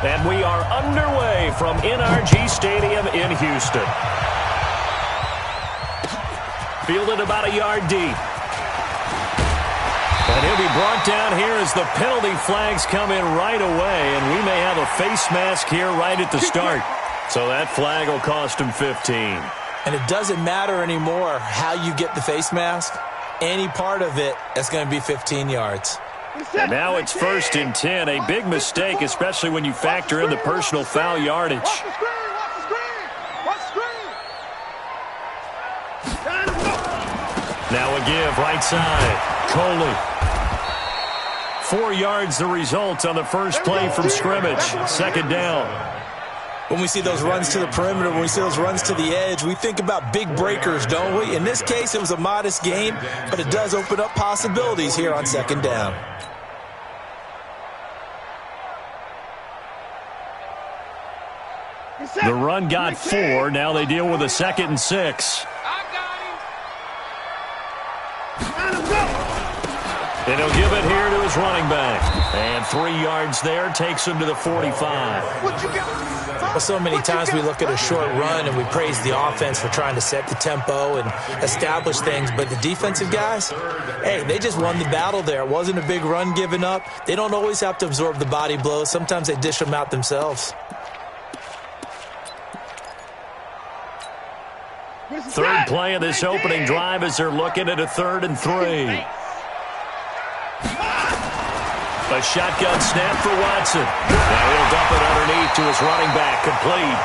And we are underway from NRG Stadium in Houston. Fielded about a yard deep. And he'll be brought down here as the penalty flags come in right away, and we may have a face mask here right at the start. So that flag will cost him 15. And it doesn't matter anymore how you get the face mask. Any part of it is going to be 15 yards. And now it's 1st and 10. A big mistake, especially when you factor in the personal foul yardage. Now a give, right side. Coley. 4 yards the result on the first play from scrimmage. 2nd down. When we see those runs to the perimeter, when we see those runs to the edge, we think about big breakers, don't we? In this case, it was a modest gain, but it does open up possibilities here on 2nd down. The run got 4. Now they deal with a 2nd and 6. And he'll give it here to his running back. And 3 yards there takes him to the 45. Well, so many times we look at a short run and we praise the offense for trying to set the tempo and establish things. But the defensive guys, hey, they just won the battle there. It wasn't a big run given up. They don't always have to absorb the body blows. Sometimes they dish them out themselves. Third play of this opening drive as they're looking at a 3rd and 3. A shotgun snap for Watson. Now he'll dump it underneath to his running back, complete.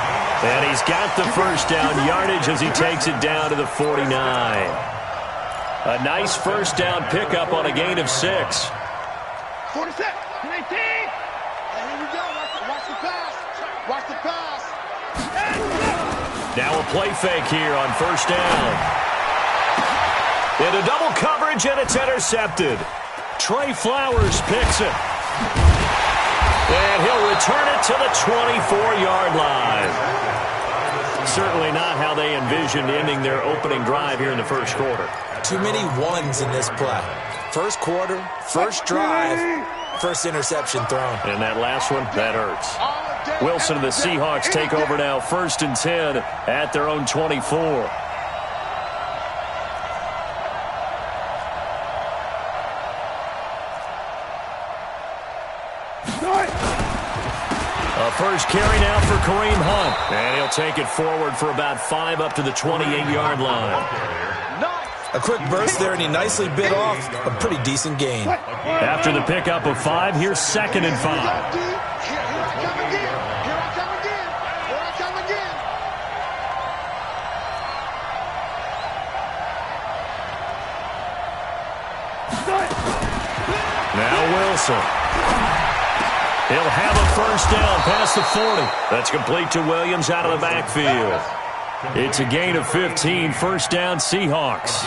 And he's got the first down yardage as he takes it down to the 49. A nice first down pickup on a gain of 6. 46, 19. Here we go. Watch the pass. Watch the pass. Now a play fake here on 1st down. Into double coverage, and it's intercepted. Trey Flowers picks it. And he'll return it to the 24-yard line. Certainly not how they envisioned ending their opening drive here in the first quarter. Too many ones in this play. First quarter, first drive, first interception thrown. And that last one, that hurts. Wilson and the Seahawks take over now, 1st and 10 at their own 24. First carry now for Kareem Hunt. And he'll take it forward for about 5 up to the 28-yard line. A quick burst there, and he nicely bit off a pretty decent gain. After the pickup of 5, here's 2nd and 5. Now Wilson. He'll have a first down past the 40. That's complete to Williams out of the backfield. It's a gain of 15, first down Seahawks.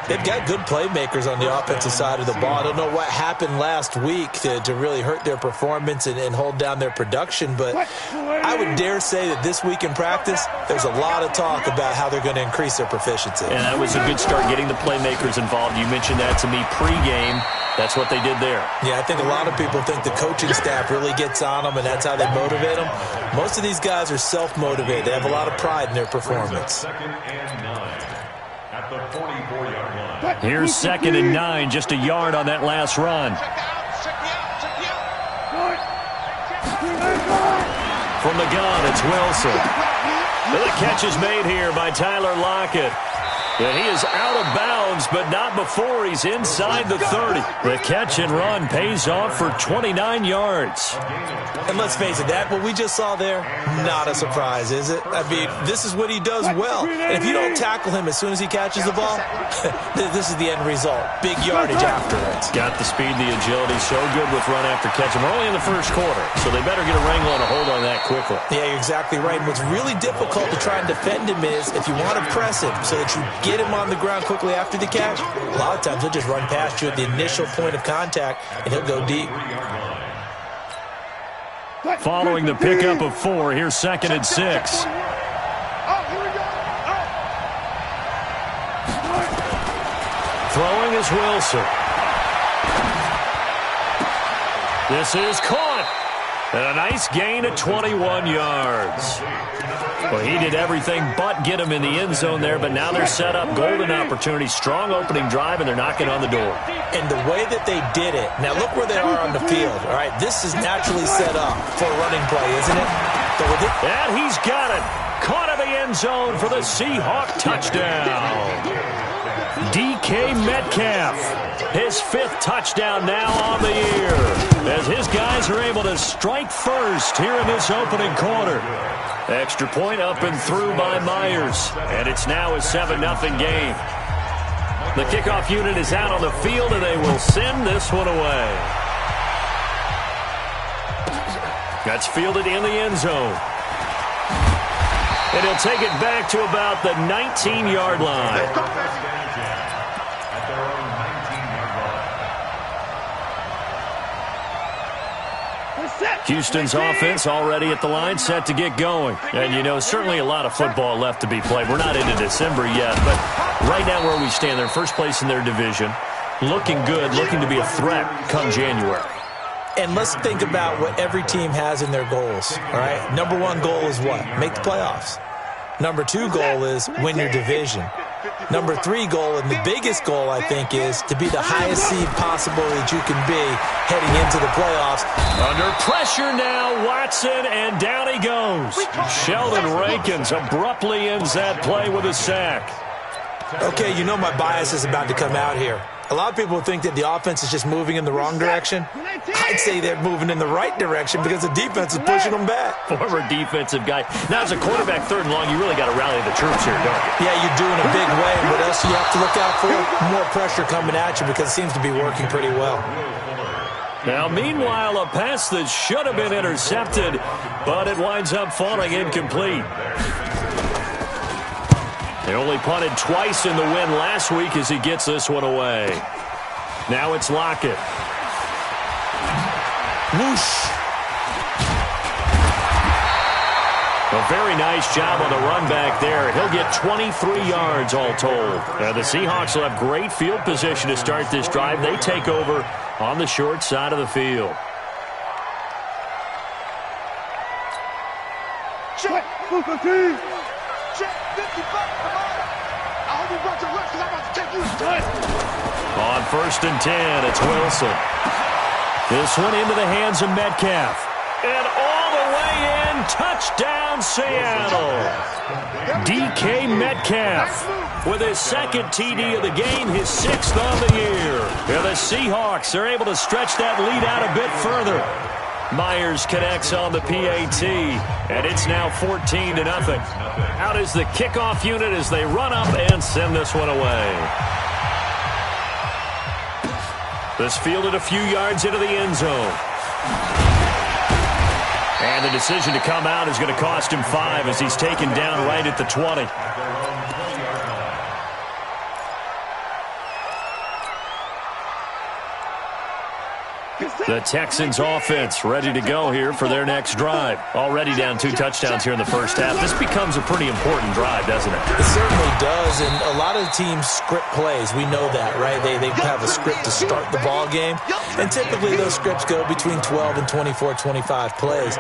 They've got good playmakers on the offensive side of the ball. I don't know what happened last week to really hurt their performance and hold down their production, but I would dare say that this week in practice, there's a lot of talk about how they're going to increase their proficiency. And that was a good start getting the playmakers involved. You mentioned that to me pregame. That's what they did there. Yeah, I think a lot of people think the coaching staff really gets on them, and that's how they motivate them. Most of these guys are self-motivated. They have a lot of pride in their performance. Here's 2nd and 9, just a yard on that last run. From the gun, it's Wilson. The catch is made here by Tyler Lockett. And he is out of bounds, but not before he's inside the 30. The catch and run pays off for 29 yards. And let's face it, that what we just saw there, not a surprise, is it? I mean, this is what he does well. And if you don't tackle him as soon as he catches the ball, this is the end result. Big yardage afterwards. Got the speed, the agility, so good with run after catch. And we're only in the first quarter, so they better get a wrangle and a hold on that quickly. Yeah, you're exactly right. And what's really difficult to try and defend him is if you want to press him so that you get him on the ground quickly after the catch, a lot of times he'll just run past you at the initial point of contact, and he'll go deep. Following the pickup of 4, here's 2nd and 6. Throwing is Wilson. This is caught. And a nice gain of 21 yards. Well, he did everything but get him in the end zone there, but now they're set up. Golden opportunity, strong opening drive, and they're knocking on the door. And the way that they did it, now look where they are on the field, all right? This is naturally set up for a running play, isn't it? And he's got it. Caught in the end zone for the Seahawk touchdown. DK Metcalf, his 5th touchdown now on the year, as his guys are able to strike first here in this opening quarter. Extra point up and through by Myers, and it's now a 7-0 game. The kickoff unit is out on the field, and they will send this one away. That's fielded in the end zone. And he'll take it back to about the 19-yard line. Houston's offense already at the line, set to get going. And, you know, certainly a lot of football left to be played. We're not into December yet, but right now where we stand, they're first place in their division, looking good, looking to be a threat come January. And let's think about what every team has in their goals, all right? Number 1 goal is what? Make the playoffs. Number 2 goal is win your division. Number 3 goal, and the biggest goal, I think, is to be the highest seed possible that you can be heading into the playoffs. Under pressure now, Watson, and down he goes. Sheldon Rankins abruptly ends that play with a sack. Okay, you know my bias is about to come out here. A lot of people think that the offense is just moving in the wrong direction. I'd say they're moving in the right direction because the defense is pushing them back. Former defensive guy. Now, as a quarterback, 3rd and long, you really got to rally the troops here, don't you? Yeah, you do in a big way. What else do you have to look out for? More pressure coming at you because it seems to be working pretty well. Now, meanwhile, a pass that should have been intercepted, but it winds up falling incomplete. They only punted twice in the win last week as he gets this one away. Now it's Lockett. Whoosh. A very nice job on the run back there. He'll get 23 yards all told. The Seahawks will have great field position to start this drive. They take over on the short side of the field. Check, check, 55, come on. I hope you brought your reps because I'm about to take you to. On 1st and 10, it's Wilson. This one into the hands of Metcalf. And all the way in, touchdown Seattle. DK Metcalf with his 2nd TD of the game, his 6th on the year. And the Seahawks are able to stretch that lead out a bit further. Myers connects on the PAT, and it's now 14-0. Out is the kickoff unit as they run up and send this one away. This fielded a few yards into the end zone. And the decision to come out is going to cost him 5 as he's taken down right at the 20. The Texans offense ready to go here for their next drive. Already down 2 touchdowns here in the first half. This becomes a pretty important drive, doesn't it? It certainly does, and a lot of teams script plays. We know that, right? They have a script to start the ball game, and typically those scripts go between 12 and 24, 25 plays.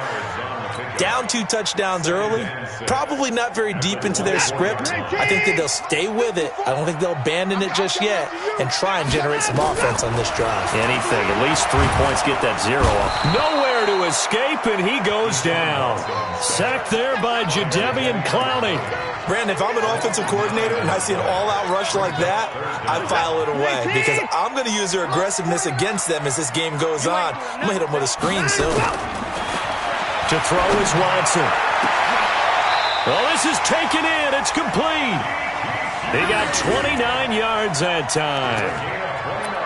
Down 2 touchdowns early, probably not very deep into their script. I think that they'll stay with it. I don't think they'll abandon it just yet and try and generate some offense on this drive. Anything, at least 3 points, get that 0 up. Nowhere to escape, and he goes down. Sacked there by Jadeveon Clowney. Brandon, if I'm an offensive coordinator and I see an all-out rush like that, I file it away because I'm going to use their aggressiveness against them as this game goes on. I'm going to hit them with a screen soon. To throw is Watson. Well, this is taken in. It's complete. He got 29 yards that time.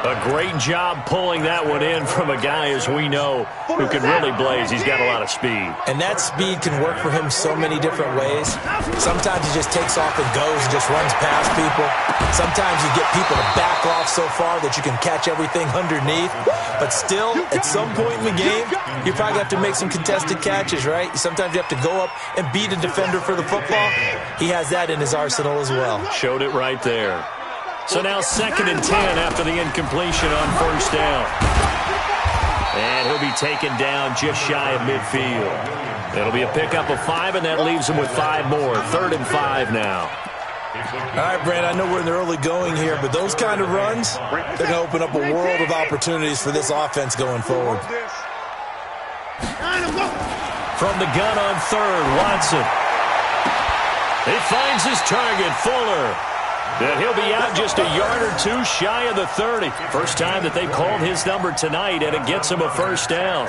A great job pulling that one in from a guy, as we know, who can really blaze. He's got a lot of speed. And that speed can work for him so many different ways. Sometimes he just takes off and goes and just runs past people. Sometimes you get people to back off so far that you can catch everything underneath. But still, at some point in the game, you probably have to make some contested catches, right? Sometimes you have to go up and beat a defender for the football. He has that in his arsenal as well. Showed it right there. So now 2nd and 10 after the incompletion on 1st down. And he'll be taken down just shy of midfield. It'll be a pickup of 5, and that leaves him with 5 more. 3rd and 5 now. All right, Brand, I know we're in the early going here, but those kind of runs, they're going to open up a world of opportunities for this offense going forward. From the gun on 3rd, Watson. He finds his target, Fuller. And he'll be out just a yard or 2 shy of the 30. First time that they've called his number tonight, and it gets him a first down.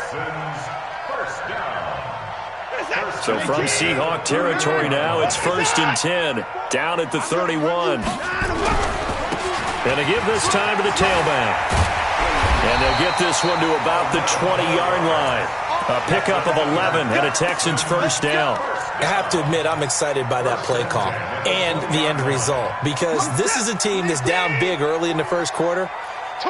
So from Seahawk territory now, it's 1st and 10, down at the 31. And they give this time to the tailback. And they'll get this one to about the 20-yard line. A pickup of 11 and a Texans first down. I have to admit, I'm excited by that play call and the end result, because this is a team that's down big early in the first quarter,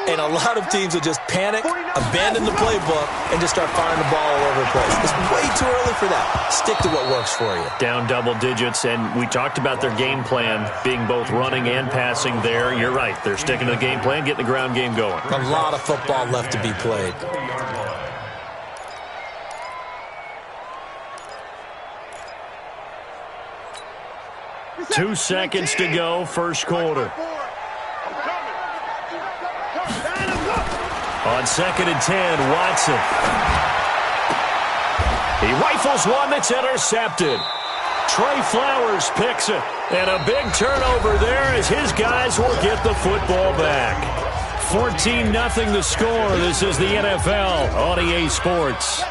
and a lot of teams will just panic, abandon the playbook, and just start firing the ball all over the place. It's way too early for that. Stick to what works for you. Down double digits, and we talked about their game plan being both running and passing there. You're right. They're sticking to the game plan, getting the ground game going. A lot of football left to be played. Two seconds to go, first quarter. On 2nd and 10, Watson. He rifles one that's intercepted. Trey Flowers picks it. And a big turnover there as his guys will get the football back. 14-0 the score. This is the NFL on EA Sports.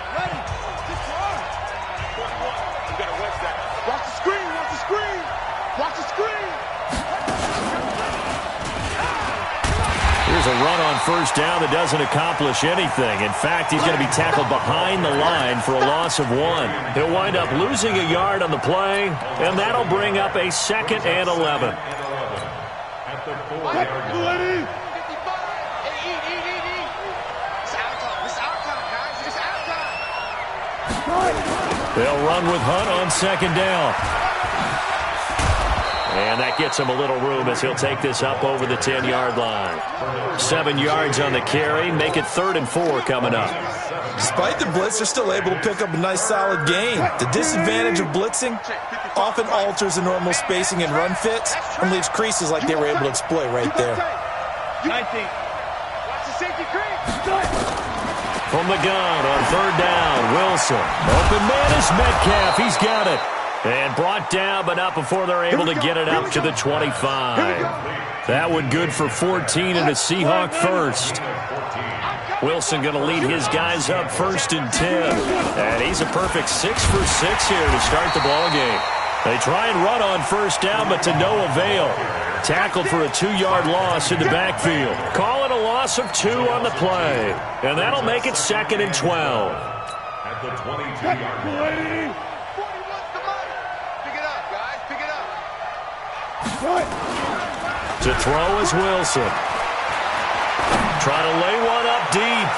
Here's a run on first down that doesn't accomplish anything. In fact, he's going to be tackled behind the line for a loss of 1. He'll wind up losing a yard on the play, and that'll bring up a 2nd and 11. They'll run with Hunt on 2nd down. And that gets him a little room as he'll take this up over the 10-yard line. 7 yards on the carry. Make it 3rd and 4 coming up. Despite the blitz, they're still able to pick up a nice solid gain. The disadvantage of blitzing often alters the normal spacing and run fits and leaves creases like they were able to exploit right there. From the gun on 3rd down, Wilson. Open man is Metcalf. He's got it. And brought down, but not before they're able to get it up to the 25. That one good for 14 and a Seahawk first. Wilson going to lead his guys up 1st and 10. And he's a perfect 6 for 6 here to start the ballgame. They try and run on first down, but to no avail. Tackled for a 2-yard loss in the backfield. Call it a loss of 2 on the play. And that'll make it 2nd and 12. At the 22-yard line. To throw is Wilson. Try to lay one up deep.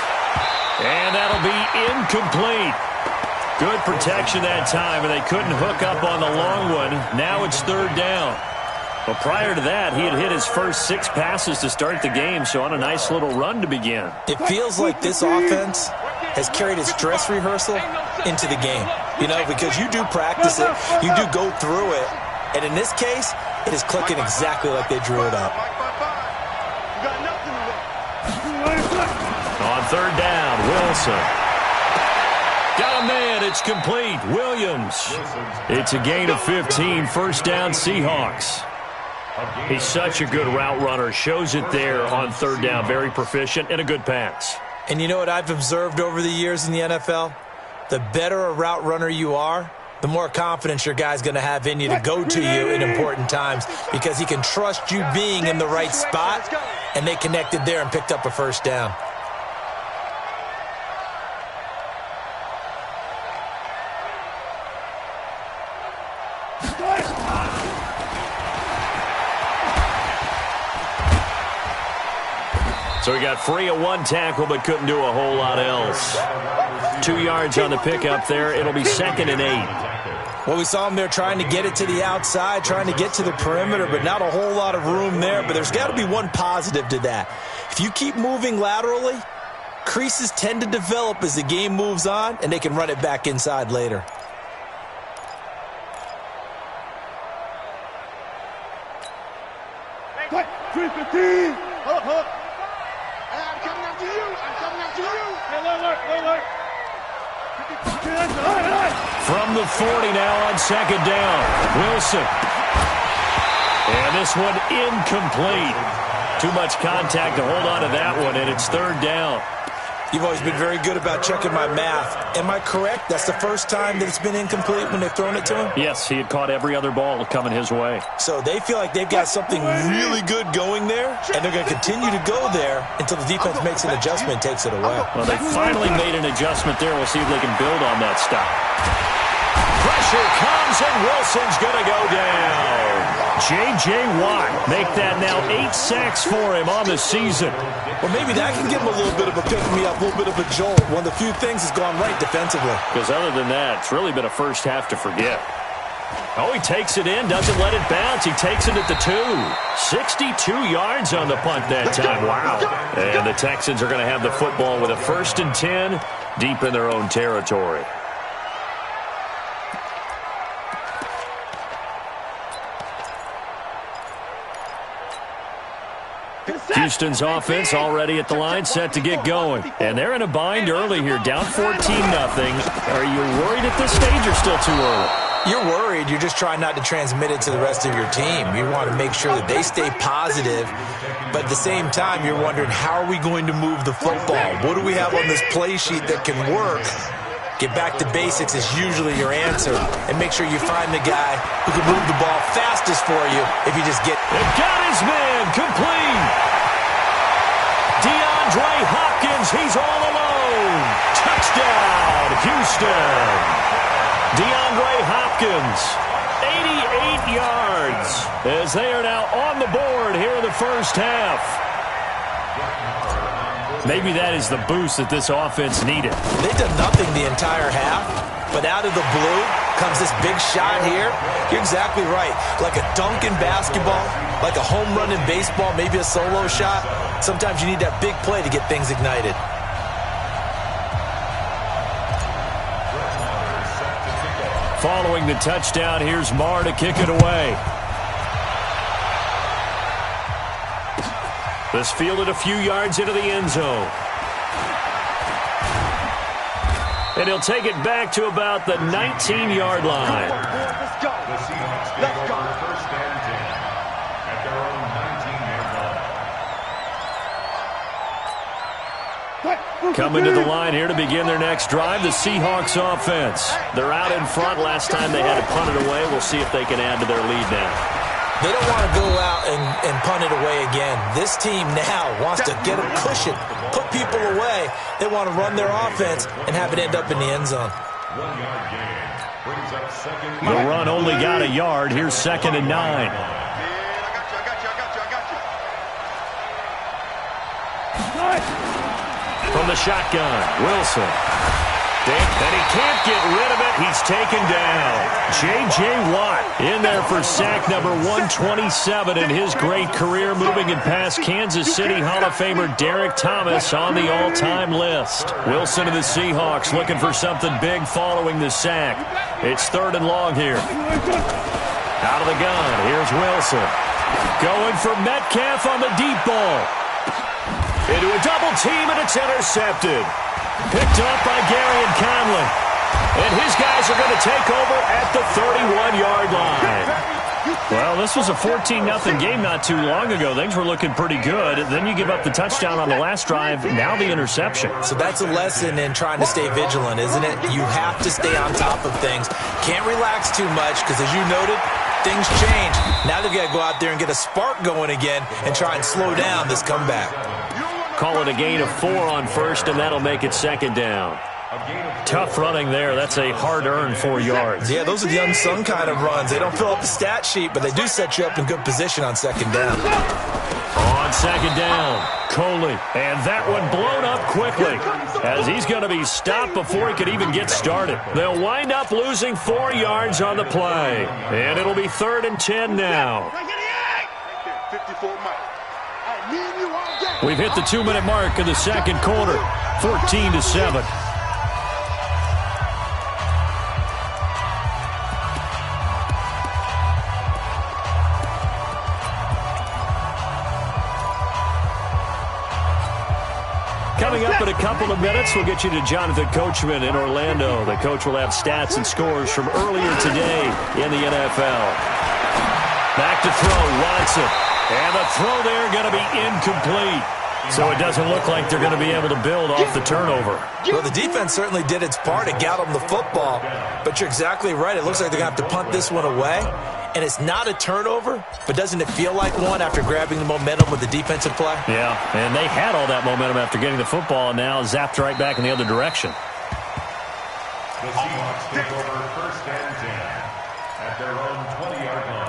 And that'll be incomplete. Good protection that time, and they couldn't hook up on the long one. Now it's 3rd down. Well, prior to that, he had hit his first 6 passes to start the game, so on a nice little run to begin. It feels like this offense has carried its dress rehearsal into the game. You know, because you do practice it, you do go through it, and in this case, it is clicking exactly like they drew it up. On 3rd down, Wilson. Got a man, it's complete. Williams. It's a gain of 15, 1st down Seahawks. He's such a good route runner. Shows it there on 3rd down. Very proficient and a good pass. And you know what I've observed over the years in the NFL? The better a route runner you are, the more confidence your guy's going to have in you to go to you in important times, because he can trust you being in the right spot, and they connected there and picked up a 1st down. So he got free of 1 tackle, but couldn't do a whole lot else. 2 yards on the pickup there. It'll be 2nd and 8. Well, we saw him there trying to get it to the outside, trying to get to the perimeter, but not a whole lot of room there. But there's got to be one positive to that. If you keep moving laterally, Creases tend to develop as the game moves on, and they can run it back inside later. Hey, 315. Hold up. Hey, I'm coming after you. Hey, look. From the 40 now on second down. Wilson. And this one incomplete. Too much contact to hold on to that one, and it's third down. You've always been very good about checking my math. Am I correct? That's the first time that it's been incomplete when they've thrown it to him? Yes, he had caught every other ball coming his way. So they feel like they've got something really good going there, and they're going to continue to go there until the defense makes an adjustment and takes it away. Well, they finally made an adjustment there. We'll see if they can build on that stop. Pressure comes, and Wilson's going to go down. J.J. Watt make that now 8 sacks for him on the season. Well, maybe that can give him a little bit of a pick-me-up, a little bit of a jolt. One of the few things that's gone right defensively. Because other than that, it's really been a first half to forget. Oh, he takes it in, doesn't let it bounce. He takes it at the 2. 62 yards on the punt that time. Wow. And the Texans are going to have the football with a 1st and 10 deep in their own territory. Houston's offense already at the line, set to get going. And they're in a bind early here, down 14-0. Are you worried at this stage or still too early? You're worried. You're just trying not to transmit it to the rest of your team. You want to make sure that they stay positive. But at the same time, you're wondering, how are we going to move the football? What do we have on this play sheet that can work? Get back to basics is usually your answer. And make sure you find the guy who can move the ball fastest for you if you just get... They've got his man complete. DeAndre Hopkins, he's all alone. Touchdown, Houston. DeAndre Hopkins, 88 yards, as they are now on the board here in the first half. Maybe that is the boost that this offense needed. They've done nothing the entire half, but out of the blue comes this big shot here. You're exactly right. Like a dunk in basketball, like a home run in baseball, maybe a solo shot. Sometimes you need that big play to get things ignited. Following the touchdown, here's Marr to kick it away. This fielded a few yards into the end zone. And he'll take it back to about the 19-yard line. Let's go. Let's go. First and 10 at their own 19-yard line. Coming to the line here to begin their next drive, the Seahawks offense. They're out in front. Last time they had to punt it away. We'll see if they can add to their lead now. They don't want to go out and punt it away again. This team now wants to get a cushion, put people away. They want to run their offense and have it end up in the end zone. The run only got a yard. Here's 2nd and 9. I got you. From the shotgun, Wilson. And he can't get rid of it. He's taken down. J.J. Watt in there for sack number 127 in his great career, moving it past Kansas City Hall of Famer Derek Thomas on the all-time list. Wilson and the Seahawks looking for something big following the sack. It's 3rd and long here. Out of the gun, here's Wilson. Going for Metcalf on the deep ball. Into a double team, and it's intercepted. Picked up by Gary and Conley. And his guys are going to take over at the 31-yard line. Well, this was a 14-0 game not too long ago. Things were looking pretty good. Then you give up the touchdown on the last drive. Now the interception. So that's a lesson in trying to stay vigilant, isn't it? You have to stay on top of things. Can't relax too much because, as you noted, things change. Now they've got to go out there and get a spark going again and try and slow down this comeback. Call it a gain of 4 on first, and that'll make it 2nd down. Tough running there. That's a hard-earned 4 yards. Yeah, those are the unsung kind of runs. They don't fill up the stat sheet, but they do set you up in good position on 2nd down. On 2nd down, Coley. And that one blown up quickly as he's going to be stopped before he could even get started. They'll wind up losing 4 yards on the play. And it'll be 3rd and 10 now. 54 miles. Me and you all day. We've hit the 2-minute mark of the second quarter, 14-7. Coming up in a couple of minutes, we'll get you to Jonathan Coachman in Orlando. The coach will have stats and scores from earlier today in the NFL. Back to throw, Watson. And the throw there going to be incomplete. So it doesn't look like they're going to be able to build off the turnover. Well, the defense certainly did its part. It got them the football. But you're exactly right. It looks like they're going to have to punt this one away. And it's not a turnover, but doesn't it feel like one after grabbing the momentum with the defensive play? Yeah, and they had all that momentum after getting the football and now zapped right back in the other direction. The Seahawks take over 1st and 10 at their own 20-yard line.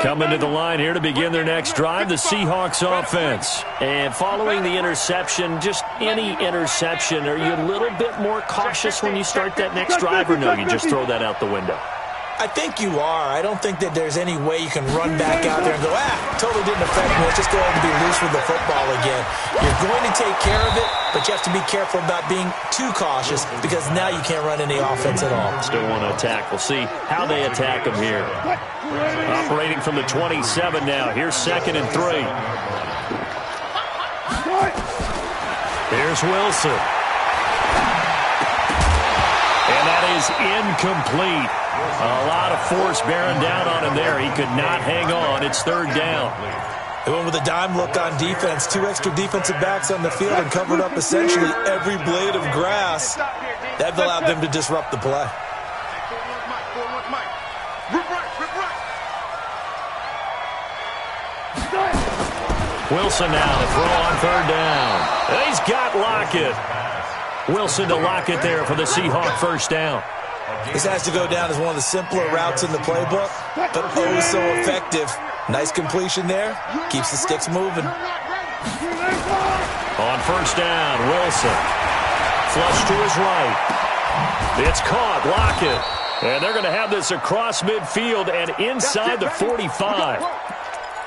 Coming to the line here to begin their next drive, the Seahawks offense. And following the interception, just any interception, are you a little bit more cautious when you start that next drive, or no, you just throw that out the window? I think you are. I don't think that there's any way you can run back out there and go, totally didn't affect me. Let's just go ahead and be loose with the football again. You're going to take care of it, but you have to be careful about being too cautious because now you can't run any offense at all. Still want to attack. We'll see how they attack them here. Operating from the 27 now. Here's 2nd and 3. Here's Wilson. And that is incomplete. A lot of force bearing down on him there. He could not hang on. It's 3rd down. They went with a dime look on defense. 2 extra defensive backs on the field and covered up essentially every blade of grass. That allowed them to disrupt the play. Wilson now to throw on 3rd down. And he's got Lockett. Wilson to Lockett there for the Seahawk 1st down. This has to go down as one of the simpler routes in the playbook, but oh so effective. Nice completion there. Keeps the sticks moving. On 1st down, Wilson. Flush to his right. It's caught, Lockett. And they're going to have this across midfield and inside the 45.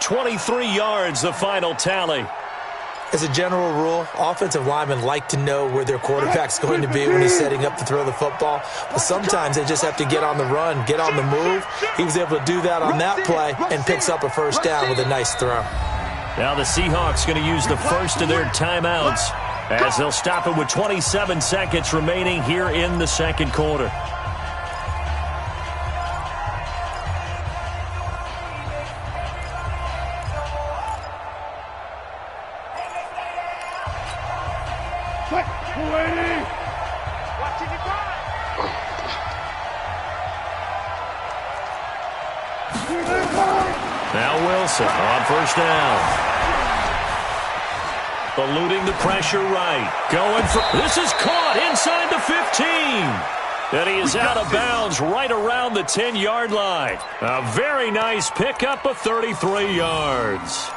23 yards, the final tally. As a general rule, offensive linemen like to know where their quarterback's going to be when he's setting up to throw the football. But sometimes they just have to get on the run, get on the move. He was able to do that on that play and picks up a 1st down with a nice throw. Now the Seahawks going to use the first of their timeouts as they'll stop it with 27 seconds remaining here in the 2nd quarter. Now Wilson on 1st down. Eluding the pressure right. Going for... This is caught inside the 15. And he is out of bounds right around the 10-yard line. A very nice pickup of 33 yards.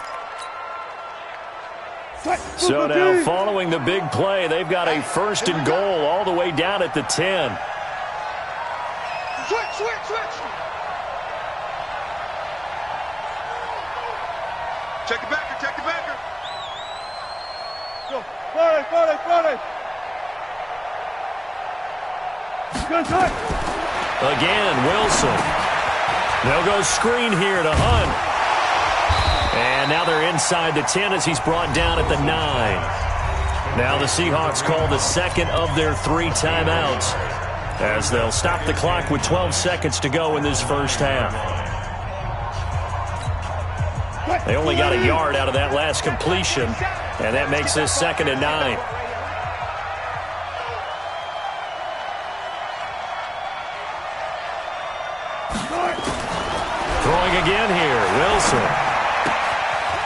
So now following the big play, they've got a 1st and goal all the way down at the 10. Switch. Check the backer. Go. Friday. Again, Wilson. They'll go screen here to Hunt. And now they're inside the 10 as he's brought down at the 9. Now the Seahawks call the 2nd of their 3 timeouts as they'll stop the clock with 12 seconds to go in this 1st half. They only got a yard out of that last completion, and that makes this 2nd and 9. Throwing again here, Wilson.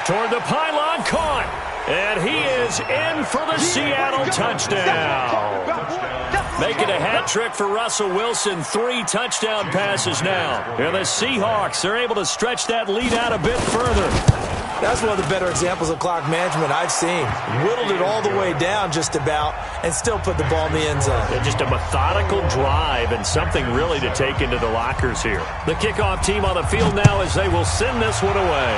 Toward the pylon, caught. And he is in for the Seattle touchdown. Making a hat trick for Russell Wilson. 3 touchdown passes now. And the Seahawks are able to stretch that lead out a bit further. That's one of the better examples of clock management I've seen. Whittled it all the way down just about and still put the ball in the end zone. Yeah, just a methodical drive and something really to take into the lockers here. The kickoff team on the field now as they will send this one away.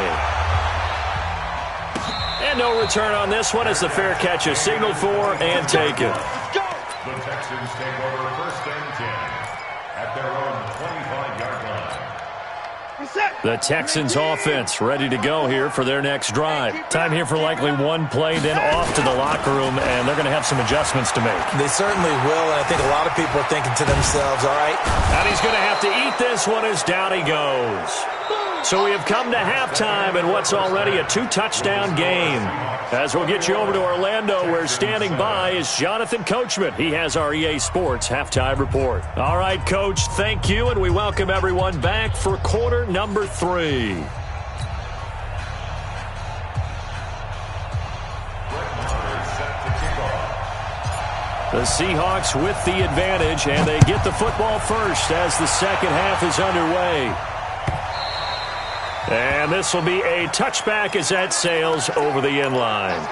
And no return on this one as the fair catch is signaled for and taken. The Texans take over 1st and 10 at their own 25-yard line. The Texans offense ready to go here for their next drive. Time here for likely one play, then off to the locker room, and they're going to have some adjustments to make. They certainly will, and I think a lot of people are thinking to themselves, all right. And he's going to have to eat this one as down he goes. So we have come to halftime in what's already a 2-touchdown game. As we'll get you over to Orlando, where standing by is Jonathan Coachman. He has our EA Sports halftime report. All right, Coach, thank you, and we welcome everyone back for quarter number 3. The Seahawks with the advantage, and they get the football first as the second half is underway. And this will be a touchback as that sails over the end line.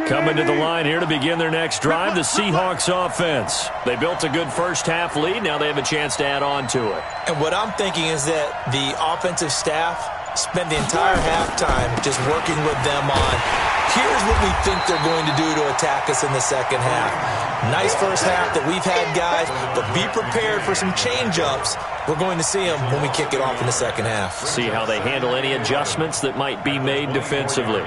Coming to the line here to begin their next drive, the Seahawks offense. They built a good first half lead. Now they have a chance to add on to it. And what I'm thinking is that the offensive staff spent the entire halftime just working with them on, here's what we think they're going to do to attack us in the second half. Nice first half that we've had, guys, but be prepared for some change-ups. We're going to see them when we kick it off in the second half. See how they handle any adjustments that might be made defensively.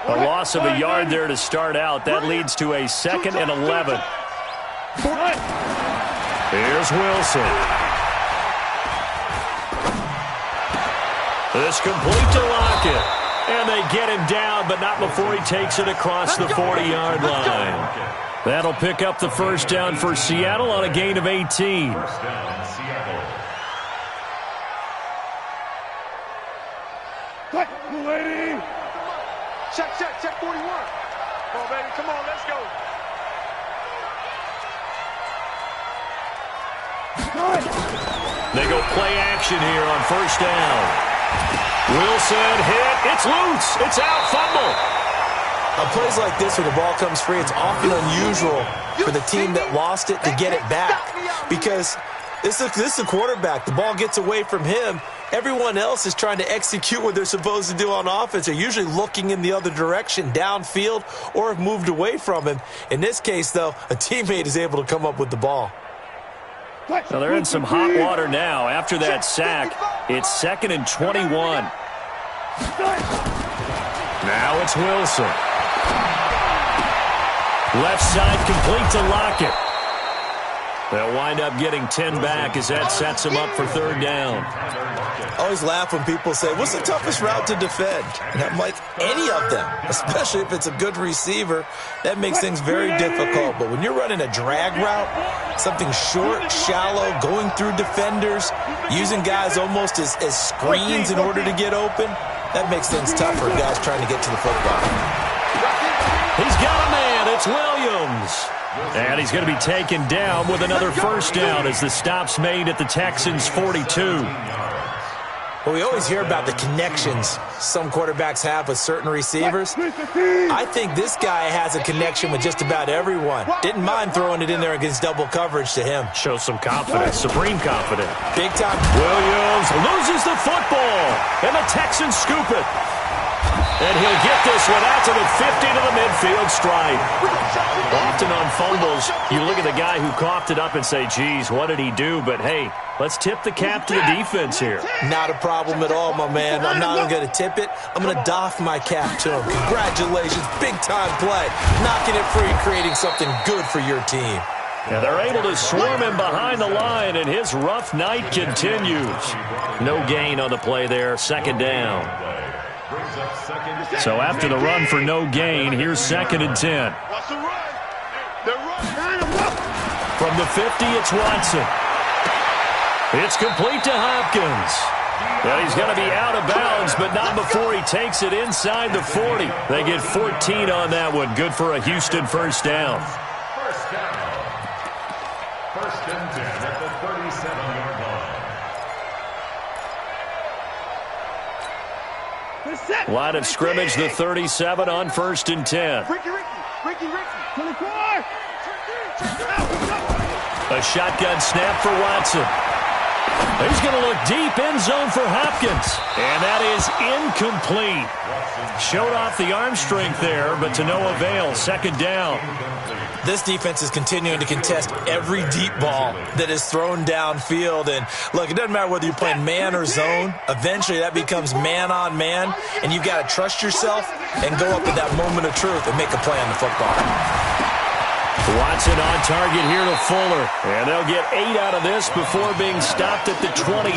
A loss of a yard there to start out. That leads to a 2nd and 11. Here's Wilson. This complete to Lockett. And they get him down, but not before he takes it across the 40-yard line. That'll pick up the first down for Seattle on a gain of 18. First down, Seattle. Lady. Check 41. Come on, baby. Come on, let's go. They go play action here on first down. Wilson hit. It's loose. It's out. Fumble. On plays like this where the ball comes free, it's often unusual for the team that lost it to get it back. Because this is the quarterback. The ball gets away from him. Everyone else is trying to execute what they're supposed to do on offense. They're usually looking in the other direction, downfield, or have moved away from him. In this case, though, a teammate is able to come up with the ball. Well, they're in some hot water now. After that sack, it's 2nd and 21. Now it's Wilson. Left side complete to Lockett. They'll wind up getting 10 back as that sets them up for third down. I always laugh when people say, what's the toughest route to defend? And I'm like, any of them, especially if it's a good receiver. That makes things very difficult. But when you're running a drag route, something short, shallow, going through defenders, using guys almost as screens in order to get open, that makes things tough for guys trying to get to the football. He's got a man. It's Williams. And he's going to be taken down with another first down as the stop's made at the Texans' 42. Well, we always hear about the connections some quarterbacks have with certain receivers. I think this guy has a connection with just about everyone. Didn't mind throwing it in there against double coverage to him. Shows some confidence, supreme confidence. Big time. Williams loses the football, and the Texans scoop it. And he'll get this one out to the 50 to the midfield stripe. Often on fumbles, you look at the guy who coughed it up and say, geez, what did he do? But, hey, let's tip the cap to the defense here. Not a problem at all, my man. I'm not going to tip it. I'm going to doff my cap to him. Congratulations. Big-time play. Knocking it free, creating something good for your team. And they're able to swarm him behind the line, and his rough night continues. No gain on the play there, second down. So after the run for no gain, here's 2nd and 10. From the 50, it's Watson. It's complete to Hopkins. Well, he's going to be out of bounds, but not before he takes it inside the 40. They get 14 on that one. Good for a Houston first down. First and 10 at the 37-yard line. Line of scrimmage, the 37 on 1st and 10. Ricky. 24. A shotgun snap for Watson. He's going to look deep, end zone for Hopkins. And that is incomplete. Showed off the arm strength there, but to no avail. Second down. This defense is continuing to contest every deep ball that is thrown downfield. And, look, it doesn't matter whether you're playing man or zone. Eventually, that becomes man-on-man, and you've got to trust yourself and go up at that moment of truth and make a play on the football. Watson on target here to Fuller. And they'll get 8 out of this before being stopped at the 28.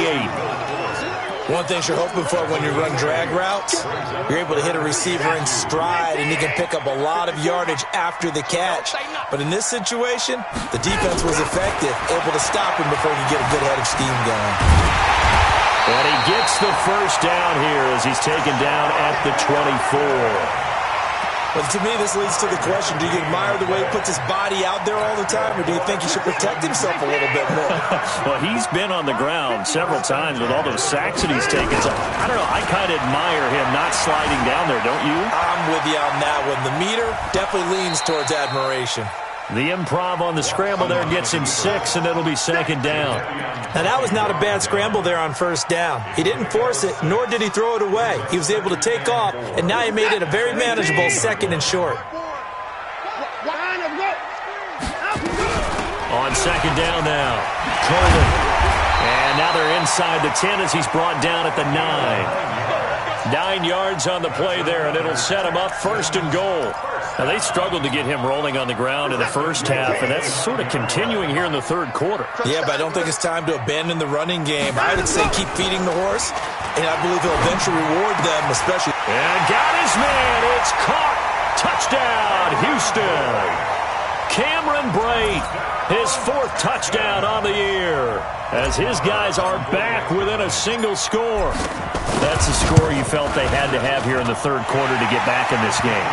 One thing you're hoping for when you run drag routes, you're able to hit a receiver in stride, and he can pick up a lot of yardage after the catch. But in this situation, the defense was effective, able to stop him before he could get a good head of steam going. And he gets the first down here as he's taken down at the 24. But to me, this leads to the question, do you admire the way he puts his body out there all the time, or do you think he should protect himself a little bit more? Well, he's been on the ground several times with all those sacks that he's taken. So, I don't know, I kind of admire him not sliding down there, don't you? I'm with you on that one. The meter definitely leans towards admiration. The improv on the scramble there gets him 6, and it'll be second down. Now, that was not a bad scramble there on first down. He didn't force it, nor did he throw it away. He was able to take off, and now he made it a very manageable second and short. On second down now, Coleman. And now they're inside the 10 as he's brought down at the 9. 9 yards on the play there, and it'll set him up 1st and goal. Now, they struggled to get him rolling on the ground in the first half, and that's sort of continuing here in the third quarter. Yeah, but I don't think it's time to abandon the running game. I would say keep feeding the horse, and I believe he'll eventually reward them, especially. And got his man. It's caught. Touchdown, Houston. Cameron Brate, his 4th touchdown on the year, as his guys are back within a single score. That's the score you felt they had to have here in the third quarter to get back in this game.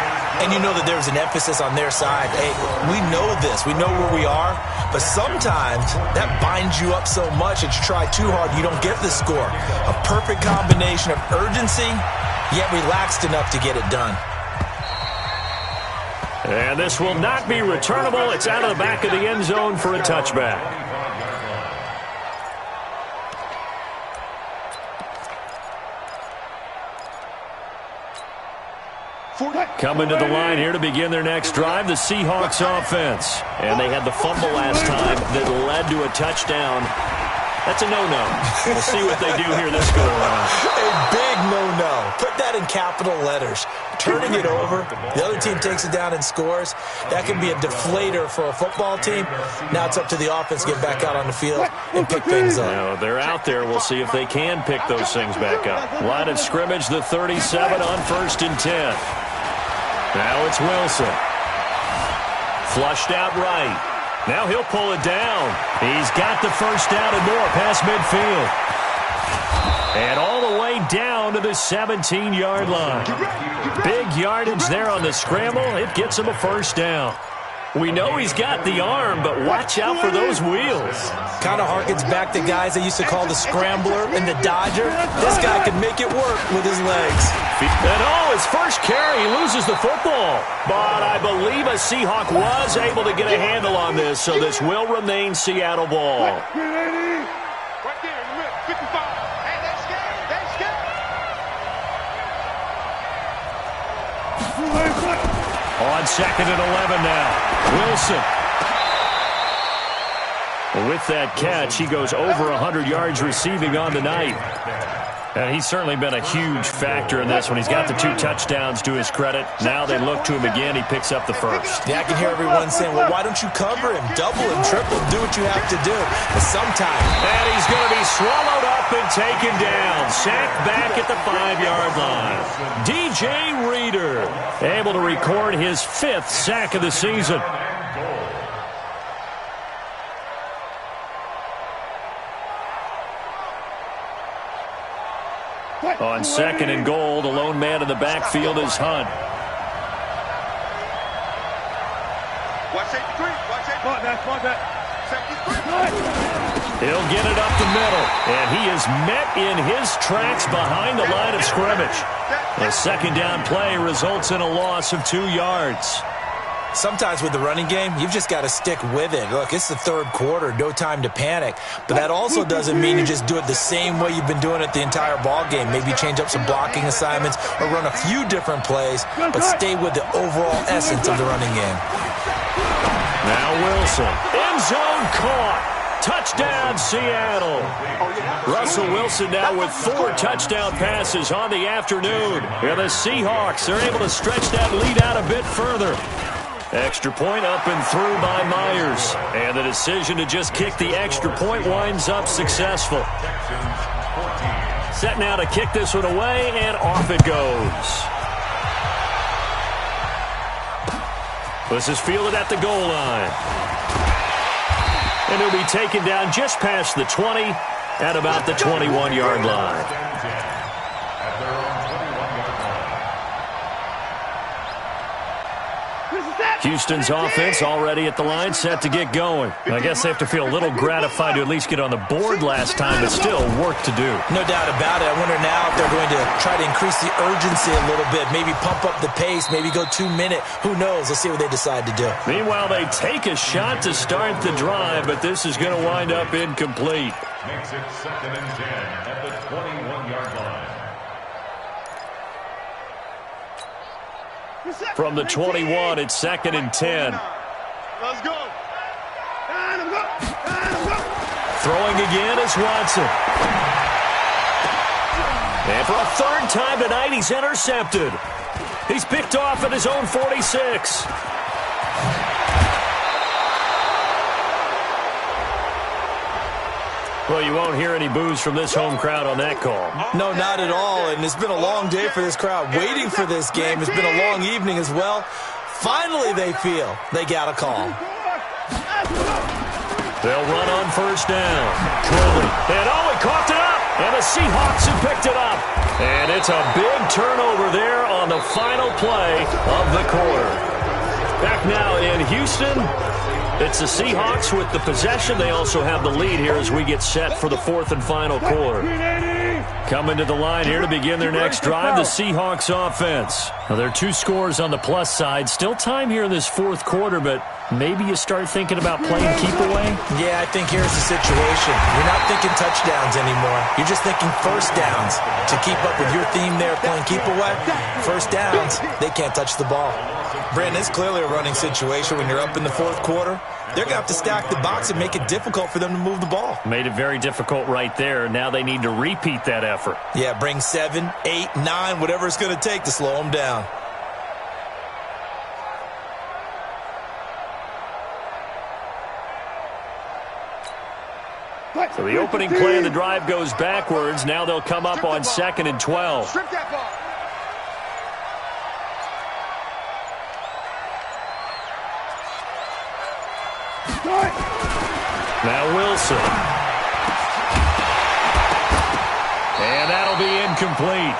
And you know that there's an emphasis on their side. Hey, we know this. We know where we are. But sometimes that binds you up so much that you try too hard, you don't get the score. A perfect combination of urgency, yet relaxed enough to get it done. And this will not be returnable. It's out of the back of the end zone for a touchback. Coming to the line here to begin their next drive, the Seahawks offense. And they had the fumble last time that led to a touchdown. That's a no-no. We'll see what they do here this go-around. A big no-no. Put that in capital letters. Turning it over, the other team takes it down and scores. That can be a deflator for a football team. Now it's up to the offense to get back out on the field and pick things up. Now, they're out there. We'll see if they can pick those things back up. Line of scrimmage, the 37 on 1st and 10. Now it's Wilson. Flushed out right. Now he'll pull it down. He's got the first down and more past midfield. And all the way down to the 17-yard line. Big yardage there on the scramble. It gets him a first down. We know he's got the arm, but watch out for those wheels. Kind of harkens back to guys they used to call the scrambler and the dodger. This guy can make it work with his legs. And his first carry, he loses the football. But I believe a Seahawk was able to get a handle on this, so this will remain Seattle ball. Right there in the middle, 55. Hey, that's good. On second and 11 now. Wilson. With that catch, he goes over 100 yards receiving on the night. And he's certainly been a huge factor in this one. He's got the 2 touchdowns to his credit. Now they look to him again. He picks up the first. Yeah, I can hear everyone saying, well, why don't you cover him? Double him, triple him, do what you have to do. But sometimes. And he's going to be swallowed up and taken down. Sacked back at the 5-yard line. DJ Reader able to record his 5th sack of the season. On second and goal, the lone man in the backfield is Hunt. He'll get it up the middle, and he is met in his tracks behind the line of scrimmage. The second down play results in a loss of 2 yards. Sometimes with the running game, you've just got to stick with it. Look, it's the 3rd quarter, no time to panic. But that also doesn't mean you just do it the same way you've been doing it the entire ball game. Maybe change up some blocking assignments or run a few different plays, but stay with the overall essence of the running game. Now Wilson, end zone caught. Touchdown, Seattle. Russell Wilson now with 4 touchdown passes on the afternoon. And the Seahawks are able to stretch that lead out a bit further. Extra point up and through by Myers. And the decision to just kick the extra point winds up successful. Set now to kick this one away, and off it goes. This is fielded at the goal line. And he'll be taken down just past the 20 at about the 21-yard line. Houston's offense already at the line, set to get going. I guess they have to feel a little gratified to at least get on the board last time, but still work to do. No doubt about it. I wonder now if they're going to try to increase the urgency a little bit, maybe pump up the pace, maybe go 2-minute. Who knows? Let's see what they decide to do. Meanwhile, they take a shot to start the drive, but this is going to wind up incomplete. Makes it 2nd and 10 at the 21-yard line. From the 21, it's 2nd and 10. Let's go. Throwing again is Watson. And for a 3rd time tonight, he's intercepted. He's picked off at his own 46. Well, you won't hear any boos from this home crowd on that call. No, not at all, and it's been a long day for this crowd waiting for this game. It's been a long evening as well. Finally, they feel they got a call. They'll run on 1st down. Curley, and he coughed it up, and the Seahawks have picked it up. And it's a big turnover there on the final play of the quarter. Back now in Houston. It's the Seahawks with the possession. They also have the lead here as we get set for the 4th and final quarter. Coming to the line here to begin their next drive, the Seahawks offense. Now, there are 2 scores on the plus side. Still time here in this 4th quarter, but maybe you start thinking about playing keep away? Yeah, I think here's the situation. You're not thinking touchdowns anymore. You're just thinking 1st downs. To keep up with your theme there, playing keep away, 1st downs, they can't touch the ball. Brandon, it's clearly a running situation when you're up in the 4th quarter. They're going to have to stack the box and make it difficult for them to move the ball. Made it very difficult right there. Now they need to repeat that effort. Yeah, bring 7, 8, 9, whatever it's going to take to slow them down. So the opening play of the drive goes backwards. Now they'll come up on 2nd and 12. Strip that ball. Now Wilson. And that'll be incomplete.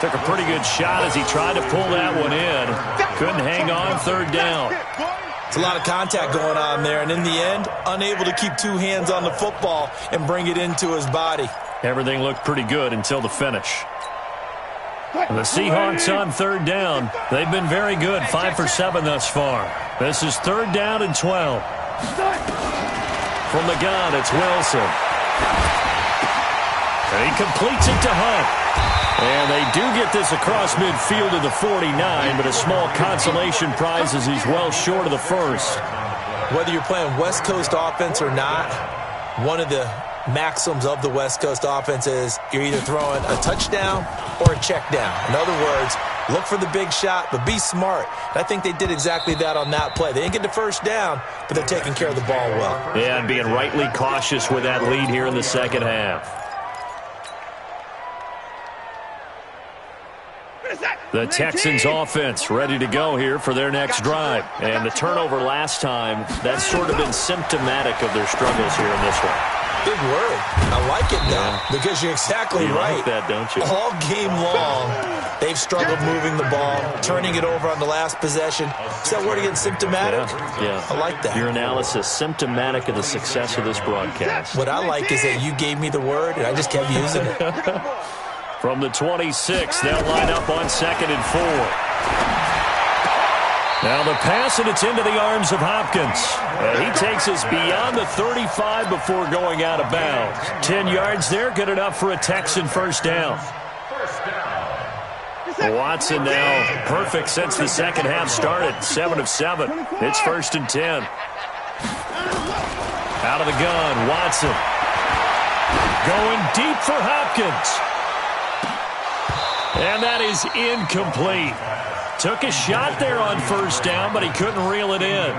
Took a pretty good shot as he tried to pull that one in. Couldn't hang on 3rd down. It's a lot of contact going on there, and in the end, unable to keep 2 hands on the football and bring it into his body. Everything looked pretty good until the finish. And the Seahawks on 3rd down. They've been very good, 5 for 7 thus far. This is 3rd down and 12. From the gun, it's Wilson. And he completes it to Hunt. And they do get this across midfield to the 49, but a small consolation prize as he's well short of the first. Whether you're playing West Coast offense or not, one of the maxims of the West Coast offense is you're either throwing a touchdown or a check down. In other words, look for the big shot, but be smart. And I think they did exactly that on that play. They didn't get the first down, but they're taking care of the ball well. Yeah, and being rightly cautious with that lead here in the second half. The Texans offense ready to go here for their next drive. And the turnover last time, that's sort of been symptomatic of their struggles here in this one. Big word. I like it, though, because you're exactly right. You like that, don't you? All game long, they've struggled moving the ball, turning it over on the last possession. Is that word again, symptomatic? Yeah. I like that. Your analysis, symptomatic of the success of this broadcast. What I like is that you gave me the word, and I just kept using it. From the 26, they'll line up on 2nd and 4. Now the pass, and it's into the arms of Hopkins. And he takes us beyond the 35 before going out of bounds. 10 yards there, good enough for a Texan first down. Watson now perfect since the second half started. 7 of 7. It's 1st and 10. Out of the gun, Watson. Going deep for Hopkins. And that is incomplete. Took a shot there on first down, but he couldn't reel it in.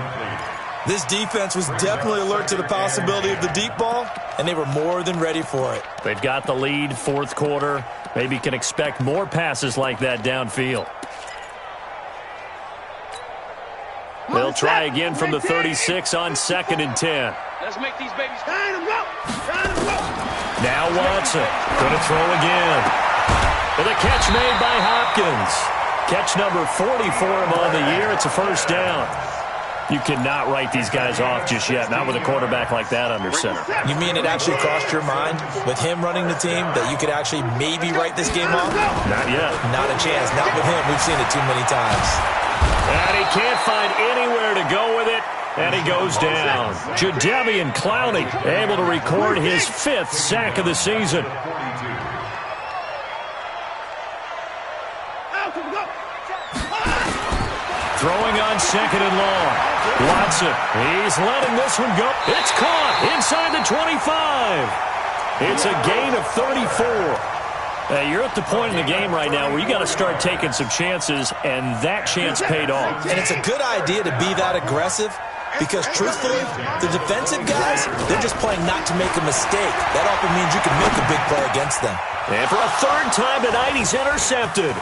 This defense was definitely alert to the possibility of the deep ball, and they were more than ready for it. They've got the lead, fourth quarter. Maybe can expect more passes like that downfield. They'll try again from the 36 on 2nd and 10. Let's make these babies kind of go. Now Watson going to throw again. With a catch made by Hopkins. Catch number 40 for him on the year. It's a first down. You cannot write these guys off just yet, not with a quarterback like that under center. You mean it actually crossed your mind with him running the team that you could actually maybe write this game off? Not yet. Not a chance. Not with him. We've seen it too many times. And he can't find anywhere to go with it. And he goes down. Jadeveon Clowney able to record his 5th sack of the season. Throwing on 2nd and long. Watson, he's letting this one go. It's caught inside the 25. It's a gain of 34. You're at the point in the game right now where you got to start taking some chances, and that chance paid off. And it's a good idea to be that aggressive because, truthfully, the defensive guys, they're just playing not to make a mistake. That often means you can make a big play against them. And for a 3rd time tonight, he's intercepted.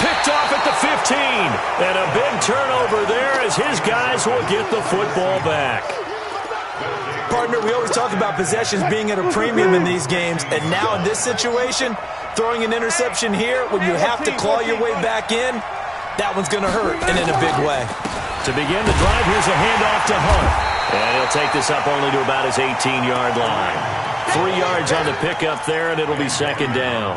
Picked off at the 15. And a big turnover there as his guys will get the football back. Partner, we always talk about possessions being at a premium in these games. And now in this situation, throwing an interception here when you have to claw your way back in, that one's going to hurt, and in a big way. To begin the drive, here's a handoff to Hunt. And he'll take this up only to about his 18-yard line. 3 yards on the pickup there, and it'll be 2nd down.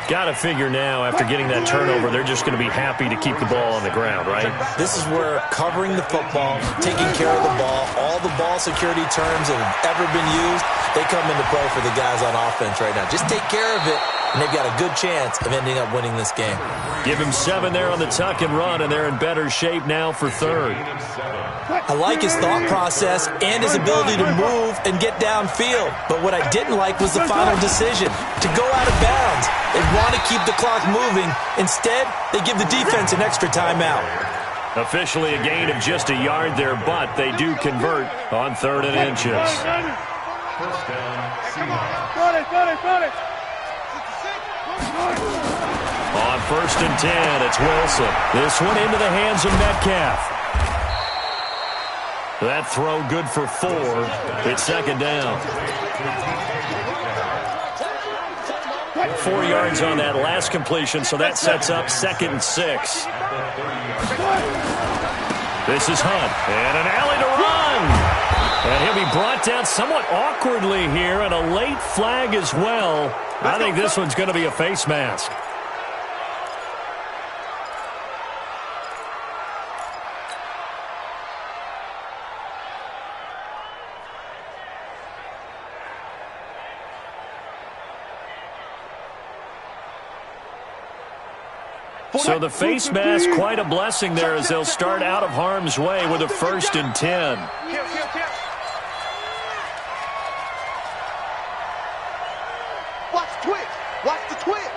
Got to figure now, after getting that turnover, they're just going to be happy to keep the ball on the ground, right? This is where covering the football, taking care of the ball, all the ball security terms that have ever been used, they come into play for the guys on offense right now. Just take care of it, and they've got a good chance of ending up winning this game. Give him 7 there on the tuck and run, and they're in better shape now for 3rd. I like his thought process and his ability to move and get downfield. But what I didn't like was the final decision, to go out of bounds. They want to keep the clock moving. Instead, they give the defense an extra timeout. Officially a gain of just a yard there, but they do convert on 3rd and inches. First down, Seahawks. Got it. On 1st and 10, it's Wilson. This one into the hands of Metcalf. That throw good for 4. It's 2nd down. 4 yards on that last completion, so that sets up 2nd and 6. This is Hunt, and an alley to run. And he'll be brought down somewhat awkwardly here, and a late flag as well. I think this one's going to be a face mask. So the face mask, quite a blessing there as they'll start out of harm's way with a 1st and 10. Watch the twist. Watch the twist.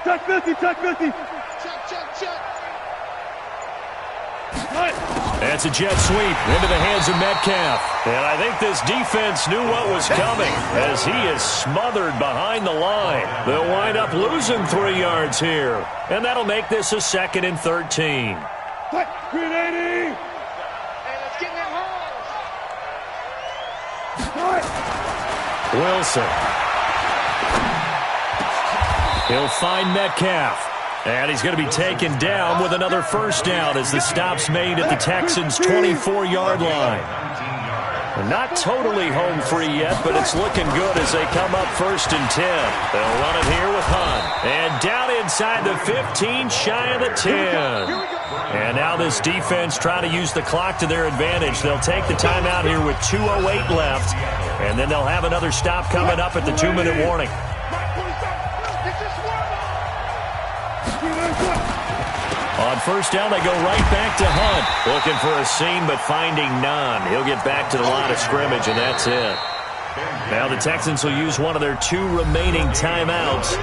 Check 50, check 50. Check. That's a jet sweep into the hands of Metcalf. And I think this defense knew what was coming as he is smothered behind the line. They'll wind up losing 3 yards here. And that'll make this a 2nd and 13. Grenading. Hey, let's get in that hole. Wilson. He'll find Metcalf. And he's going to be taken down with another 1st down as the stop's made at the Texans' 24-yard line. Not totally home free yet, but it's looking good as they come up 1st and 10. They'll run it here with Hunt. And down inside the 15, shy of the 10. And now this defense trying to use the clock to their advantage. They'll take the timeout here with 2:08 left. And then they'll have another stop coming up at the 2-minute warning. On 1st down, they go right back to Hunt. Looking for a seam, but finding none. He'll get back to the line of scrimmage, and that's it. Now the Texans will use one of their 2 remaining timeouts.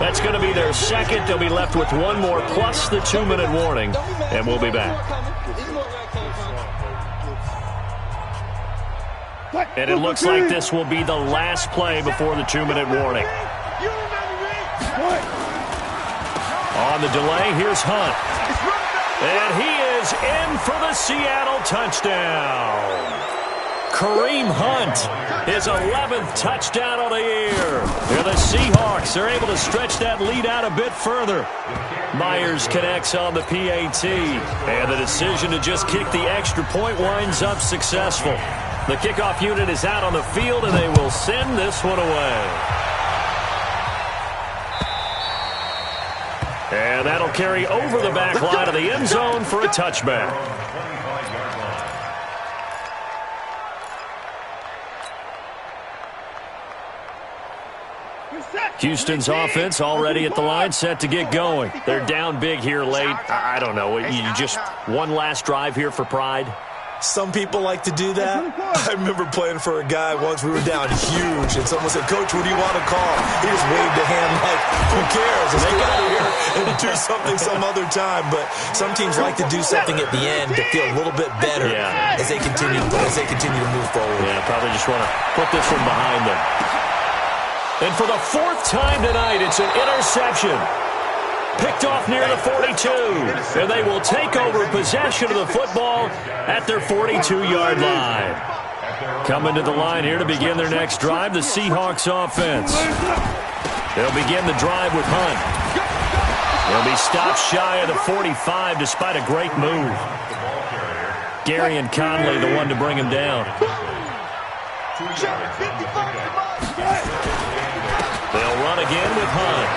That's going to be their 2nd. They'll be left with 1 more, plus the 2-minute warning, and we'll be back. And it looks like this will be the last play before the 2-minute warning. On the delay, here's Hunt. And he is in for the Seattle touchdown. Kareem Hunt, his 11th touchdown of the year. And the Seahawks are able to stretch that lead out a bit further. Myers connects on the PAT. And the decision to just kick the extra point winds up successful. The kickoff unit is out on the field, and they will send this one away. And that'll carry over the back line of the end zone for a touchback. Houston's offense already at the line, set to get going. They're down big here late. I don't know. You just one last drive here for pride. Some people like to do that. I remember playing for a guy once. We were down huge, and someone said, "Coach, what do you want to call?" He just waved a hand like, "Who cares? Let's get out of here and do something some other time." But some teams like to do something at the end to feel a little bit better as they continue to move forward. Yeah, probably just want to put this one behind them. And for the 4th time tonight, it's an interception. Picked off near the 42, and they will take over possession of the football at their 42-yard line. Coming to the line here to begin their next drive, the Seahawks offense. They'll begin the drive with Hunt. They'll be stopped shy of the 45 despite a great move. Gary and Conley, the one to bring him down. They'll run again with Hunt.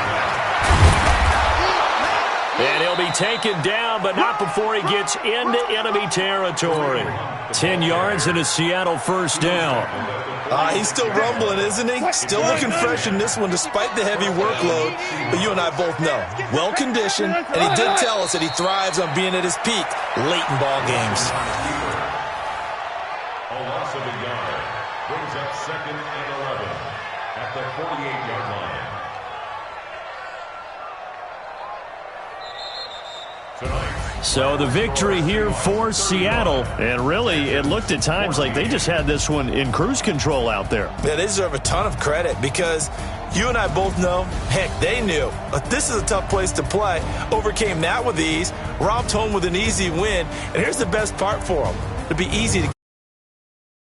And he'll be taken down, but not before he gets into enemy territory. 10 yards and a Seattle 1st down. He's still rumbling, isn't he? Still looking fresh in this one despite the heavy workload. But you and I both know, well-conditioned, and he did tell us that he thrives on being at his peak late in ball games. A loss of a yard brings up 2nd and 11 at the 48-yard line. So the victory here for Seattle. And really, it looked at times like they just had this one in cruise control out there. Yeah, they deserve a ton of credit because you and I both know, heck, they knew. But this is a tough place to play. Overcame that with ease, romped home with an easy win. And here's the best part for them. It'd be easy to